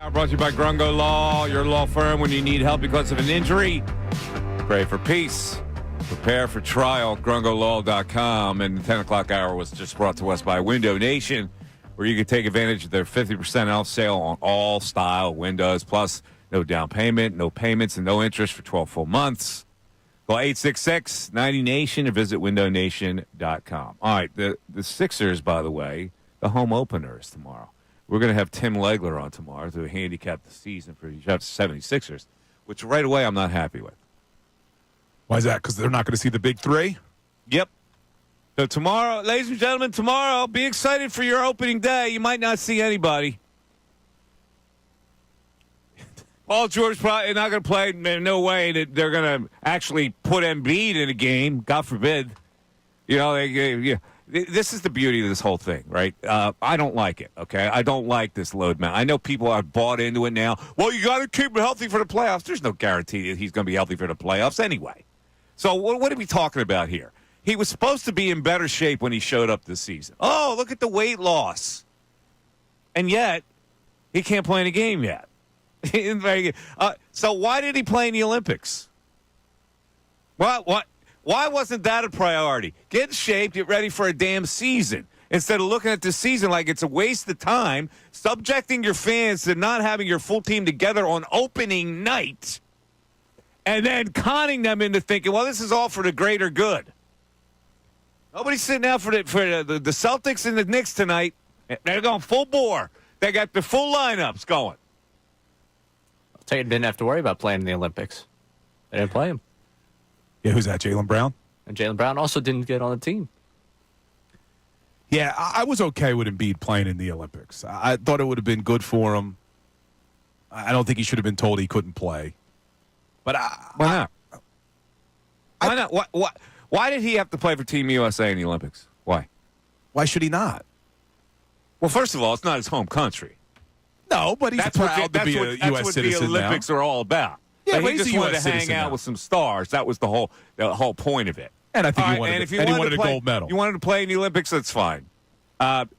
Brought to you by Grungo Law, your law firm when you need help because of an injury. Pray for peace. Prepare for trial, grungolaw.com. And the 10 o'clock hour was just brought to us by Window Nation, where you can take advantage of their 50% off sale on all style windows, plus no down payment, no payments, and no interest for 12 full months. Call 866-90-NATION or visit windownation.com. All right, the Sixers, by the way, the home opener is tomorrow. We're going to have Tim Legler on tomorrow to handicap the season for the 76ers, which right away I'm not happy with. Why is that? Because they're not going to see the big three? Yep. So tomorrow, ladies and gentlemen, tomorrow, be excited for your opening day. You might not see anybody. Paul George probably not going to play. No way that they're going to actually put Embiid in a game. God forbid. You know, this is the beauty of this whole thing, right? I don't like it, okay? I don't like this load man. I know people are bought into it now. Well, you got to keep him healthy for the playoffs. There's no guarantee that he's going to be healthy for the playoffs anyway. So what are we talking about here? He was supposed to be in better shape when he showed up this season. Oh, look at the weight loss. And yet, he can't play in a game yet. So why did he play in the Olympics? What? Why wasn't that a priority? Get in shape, get ready for a damn season. Instead of looking at this season like it's a waste of time, subjecting your fans to not having your full team together on opening night, and then conning them into thinking, well, this is all for the greater good. Nobody's sitting out for the Celtics and the Knicks tonight. They're going full bore. They got the full lineups going. I'll tell you, didn't have to worry about playing in the Olympics. They didn't play him. Yeah, who's that, Jaylen Brown? And Jaylen Brown also didn't get on the team. Yeah, I was okay with Embiid playing in the Olympics. I thought it would have been good for him. I don't think he should have been told he couldn't play. But why not? Why not? Why did he have to play for Team USA in the Olympics? Why? Why should he not? Well, first of all, it's not his home country. No, but he's proud to be a U.S. citizen now. That's what the Olympics are all about. Yeah, but he just wanted to hang out with some stars. That was the whole point of it. And I think he wanted a gold medal. You wanted to play in the Olympics, that's fine. But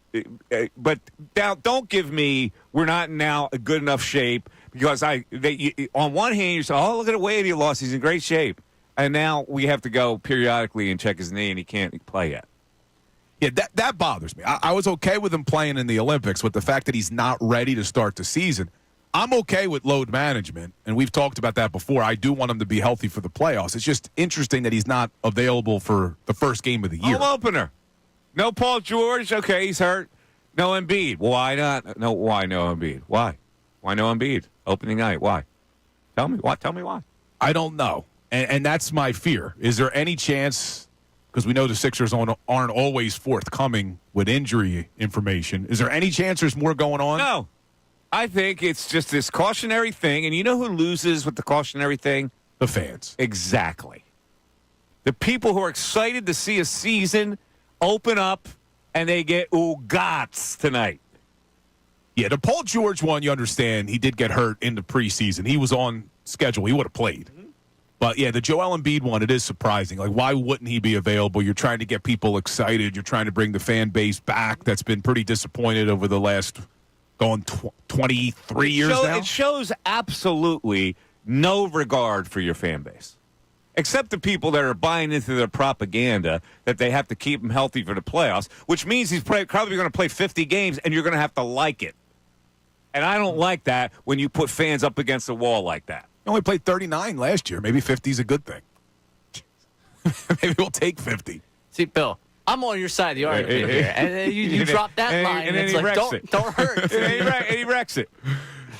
now, don't give me we're not now a good enough shape because on one hand you say, oh, look at the weight he lost. He's in great shape. And now we have to go periodically and check his knee, and he can't play yet. Yeah, that bothers me. I was okay with him playing in the Olympics, but the fact that he's not ready to start the season, I'm okay with load management, and we've talked about that before. I do want him to be healthy for the playoffs. It's just interesting that he's not available for the first game of the year. Home opener. No Paul George. Okay, he's hurt. No Embiid. Why not? No, why no Embiid? Why? Why no Embiid? Opening night. Why? Tell me why. I don't know, and that's my fear. Is there any chance, because we know the Sixers aren't always forthcoming with injury information, is there any chance there's more going on? No. I think it's just this cautionary thing, and you know who loses with the cautionary thing? The fans. Exactly. The people who are excited to see a season open up, and they get oogats tonight. Yeah, the Paul George one, you understand, he did get hurt in the preseason. He was on schedule. He would have played. Mm-hmm. But, yeah, the Joel Embiid one, it is surprising. Like, why wouldn't he be available? You're trying to get people excited. You're trying to bring the fan base back that's been pretty disappointed over the last going 23 years now. It shows absolutely no regard for your fan base, except the people that are buying into their propaganda that they have to keep him healthy for the playoffs, which means he's probably going to play 50 games, and you're going to have to like it. And I don't like that when you put fans up against the wall like that. He only played 39 last year. Maybe 50 is a good thing. Maybe we'll take 50. See, Bill, I'm on your side of the argument here. And you drop that line, and it's like, don't hurt. And he wrecks it.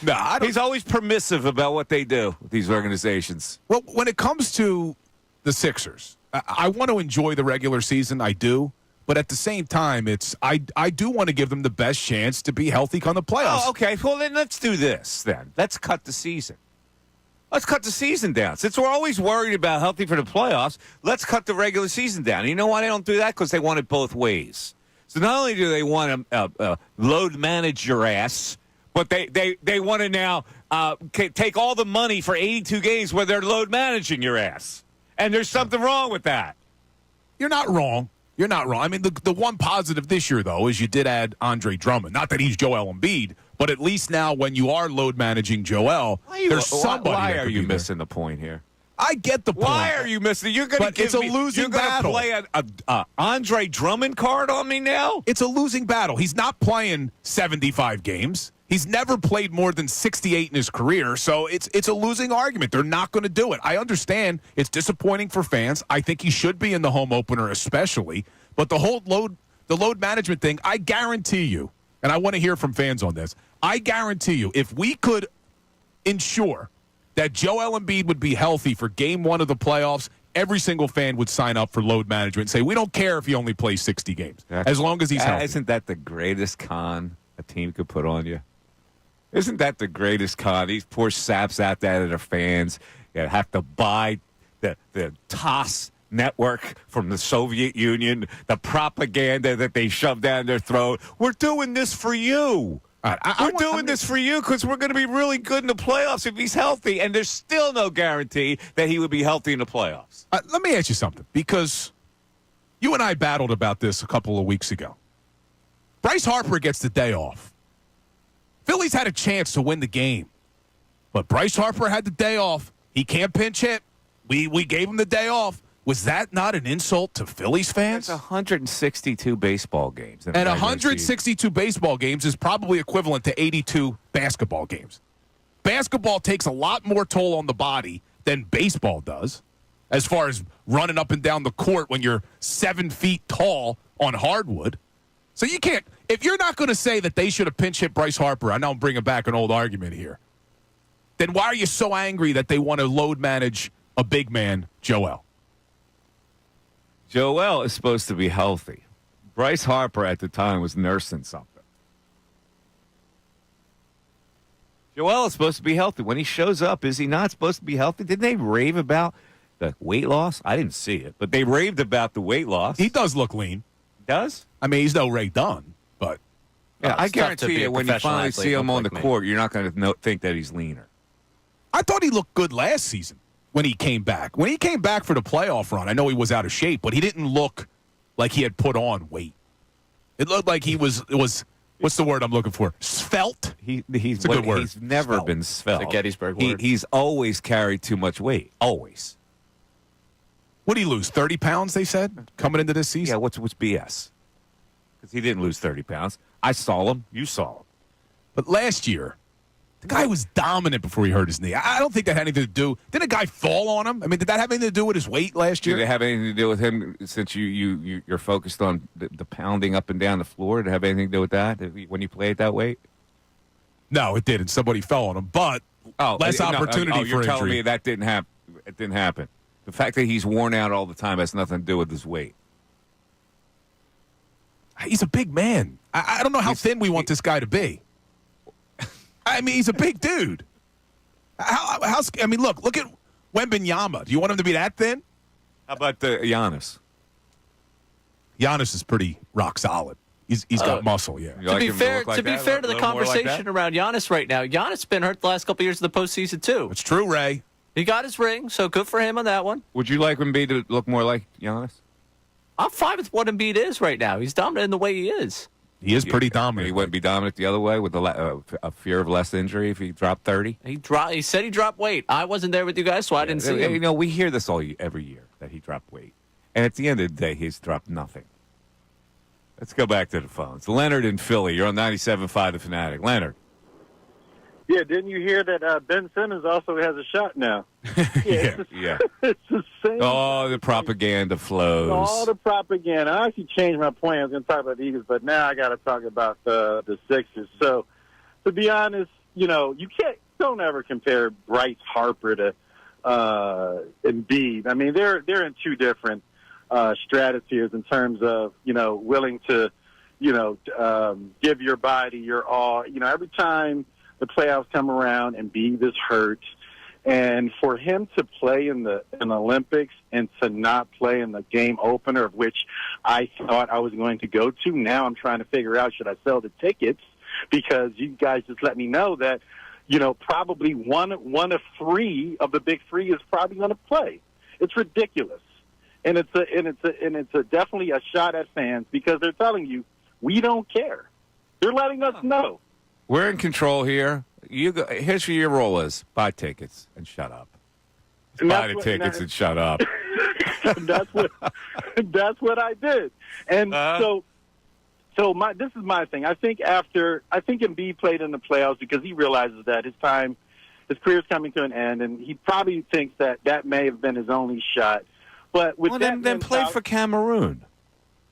No, he's always permissive about what they do with these organizations. Well, when it comes to the Sixers, I want to enjoy the regular season. I do. But at the same time, I do want to give them the best chance to be healthy come the playoffs. Oh, okay. Well, then let's do this then. Let's cut the season. Let's cut the season down. Since we're always worried about healthy for the playoffs, let's cut the regular season down. And you know why they don't do that? Because they want it both ways. So not only do they want to load manage your ass, but they want to now take all the money for 82 games where they're load managing your ass. And there's something wrong with that. You're not wrong. I mean, the one positive this year, though, is you did add Andre Drummond. Not that he's Joel Embiid, But at least now when you are load managing Joel, there's somebody. Why that are could you be there. missing the point here? I get the point. Why are you missing? You're going to it's a losing battle. Play a Andre Drummond card on me now? It's a losing battle. He's not playing 75 games. He's never played more than 68 in his career, so it's a losing argument. They're not going to do it. I understand it's disappointing for fans. I think he should be in the home opener especially. But the whole load management thing, I guarantee you, and I want to hear from fans on this, I guarantee you, if we could ensure that Joel Embiid would be healthy for game 1 of the playoffs, every single fan would sign up for load management and say, we don't care if he only plays 60 games, as long as he's healthy. Isn't that the greatest con a team could put on you? Isn't that the greatest con? These poor saps out there that are fans that have to buy the TASS network from the Soviet Union, the propaganda that they shove down their throat. We're doing this for you. We're doing this for you because we're going to be really good in the playoffs if he's healthy, and there's still no guarantee that he would be healthy in the playoffs. Let me ask you something, because you and I battled about this a couple of weeks ago. Bryce Harper gets the day off. Phillies had a chance to win the game, but Bryce Harper had the day off. He can't pinch hit. We gave him the day off. Was that not an insult to Phillies fans? It's 162 baseball games. And 162 baseball games is probably equivalent to 82 basketball games. Basketball takes a lot more toll on the body than baseball does, as far as running up and down the court when you're 7 feet tall on hardwood. So you can't, if you're not going to say that they should have pinch hit Bryce Harper, I know I'm bringing back an old argument here, then why are you so angry that they want to load manage a big man, Joel? Joel is supposed to be healthy. Bryce Harper at the time was nursing something. Joel is supposed to be healthy. When he shows up, is he not supposed to be healthy? Didn't they rave about the weight loss? I didn't see it, but they raved about the weight loss. He does look lean. Does? I mean, he's no Ray Dunn, but yeah, I guarantee you when you finally see him on the court, you're not going to think that he's leaner. I thought he looked good last season when he came back. When he came back for the playoff run, I know he was out of shape, but he didn't look like he had put on weight. It looked like he was what's the word I'm looking for? Svelte? He's a good word. He's never been svelte. It's a Gettysburg word. He's always carried too much weight. Always. What did he lose? 30 pounds, they said, coming into this season? Yeah, what's BS? Because he didn't lose 30 pounds. I saw him. You saw him. But last year, the guy was dominant before he hurt his knee. I don't think that had anything to do. Didn't a guy fall on him? I mean, did that have anything to do with his weight last year? Did it have anything to do with him since you're focused on the pounding up and down the floor? Did it have anything to do with that when you play at that weight? No, it didn't. Somebody fell on him. But less opportunity for you're injury. telling me that didn't happen. It didn't happen. The fact that he's worn out all the time has nothing to do with his weight. He's a big man. I don't know how thin we want this guy to be. I mean, he's a big dude. I mean, look at Wembanyama. Do you want him to be that thin? How about Giannis? Giannis is pretty rock solid. He's got muscle, yeah. To be fair to the conversation around Giannis right now, Giannis been hurt the last couple of years of the postseason too. It's true, Ray. He got his ring, so good for him on that one. Would you like Embiid to look more like Giannis? I'm fine with what Embiid is right now. He's dominant in the way he is. He is pretty dominant. He wouldn't be dominant the other way with a fear of less injury if he dropped 30? He said he dropped weight. I wasn't there with you guys, so I didn't see him. You know, we hear this every year, that he dropped weight. And at the end of the day, he's dropped nothing. Let's go back to the phones. Leonard in Philly. You're on 97.5 The Fanatic. Leonard. Yeah, didn't you hear that Ben Simmons also has a shot now? Yeah. It's the same. Oh, the propaganda flows. All the propaganda. I actually changed my plan. I was going to talk about the Eagles, but now I got to talk about the Sixers. So, to be honest, you don't ever compare Bryce Harper to Embiid. I mean, they're in two different stratospheres in terms of, willing to, give your body your all. Every time the playoffs come around and Embiid is hurt, and for him to play in the Olympics and to not play in the game opener, of which I thought I was going to go to, now I'm trying to figure out, should I sell the tickets? Because you guys just let me know that, probably one of three of the big three is probably going to play. It's ridiculous, and it's definitely a shot at fans because they're telling you we don't care. They're letting us know. We're in control here. You go, here's what your role is: buy tickets and shut up. Buy the tickets and shut up. that's what I did. And so this is my thing. I think Embiid played in the playoffs because he realizes that his career's coming to an end, and he probably thinks that may have been his only shot. But with then played for Cameroon.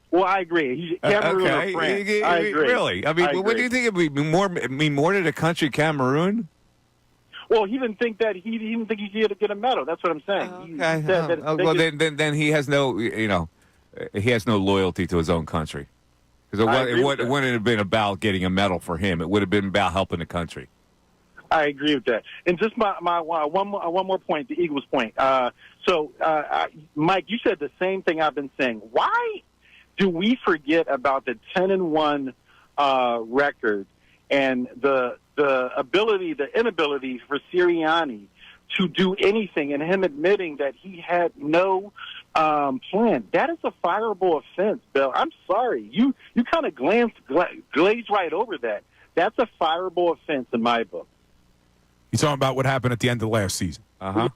Well, I agree. Cameroon or France. I agree. Really? I mean, what do you think it would mean more to the country, Cameroon? Well, he didn't think that he didn't think he could get a medal. That's what I'm saying. Okay. Then he has no, he has no loyalty to his own country. Because it wouldn't have been about getting a medal for him. It would have been about helping the country. I agree with that. And just my one more point, the Eagles point. Mike, you said the same thing I've been saying. Why do we forget about the 10-1 record and the inability for Sirianni to do anything, and him admitting that he had no plan? That is a fireable offense, Bill. I'm sorry. You kind of glazed right over that. That's a fireable offense in my book. You're talking about what happened at the end of last season. Uh-huh.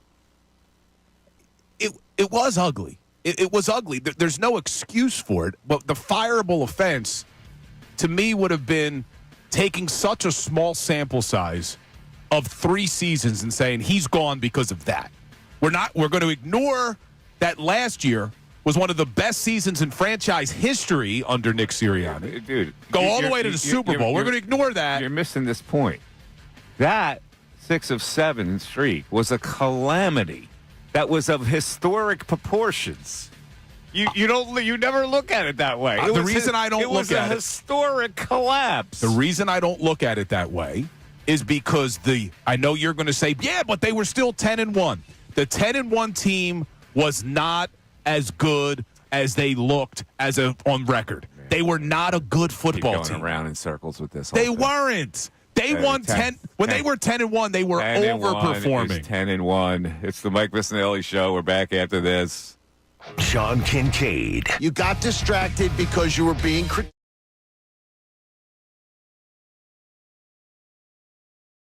It was ugly. It was ugly. There's no excuse for it. But the fireable offense, to me, would have been taking such a small sample size of 3 seasons and saying he's gone because of that. We're going to ignore that last year was one of the best seasons in franchise history under Nick Sirianni. Dude, go all the way to the Super Bowl. We're going to ignore that. You're missing this point. That 6 of 7 streak was a calamity that was of historic proportions. You never look at it that way. The reason I don't look at it, it was a historic collapse. The reason I don't look at it that way is because I know you're going to say, yeah, but they were still 10-1. The 10-1 team was not as good as they looked on record. Man. They were not a good football team. Going around in circles with this. They weren't. They won 10 when they were 10-1. They were overperforming. 10-1. It's the Mike Missanelli Show. We're back after this. Sean Kincade. You got distracted because you were being critiqued.